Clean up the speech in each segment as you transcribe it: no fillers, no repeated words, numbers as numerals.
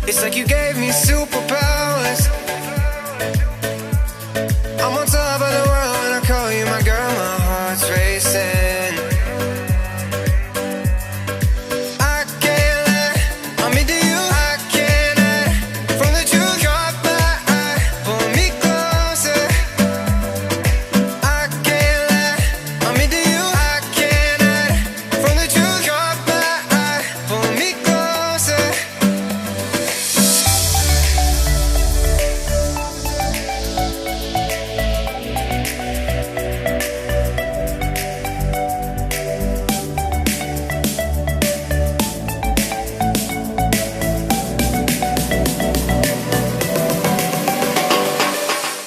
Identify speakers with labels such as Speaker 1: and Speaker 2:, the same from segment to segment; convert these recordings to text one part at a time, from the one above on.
Speaker 1: It's like you gave me superpowers. I'm on top of the world when I call you my girl. My heart's racing. I can't let I'm into you. I can't let from the truth caught my eye. Pull me closer. I can't let I'm into you. I can't let from the truth caught my eye. Pull me closer.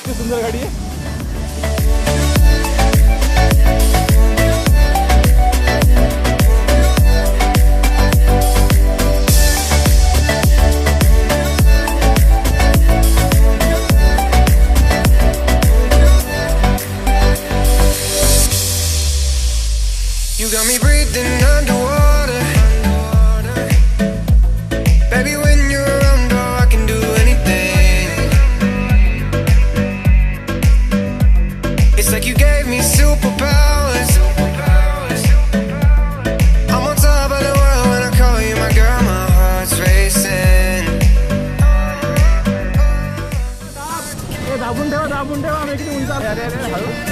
Speaker 2: किती सुंदर गाडी आहे.
Speaker 1: You got me breathing underwater. Baby, when you're around, oh, I can do anything. It's like you gave me superpowers. I'm on top of the world when I call you my girl. My heart's racing.
Speaker 2: दाबून ठेवा दाबून ठेवा. आम्ही किती उंच आलो. अरे अरे हळू.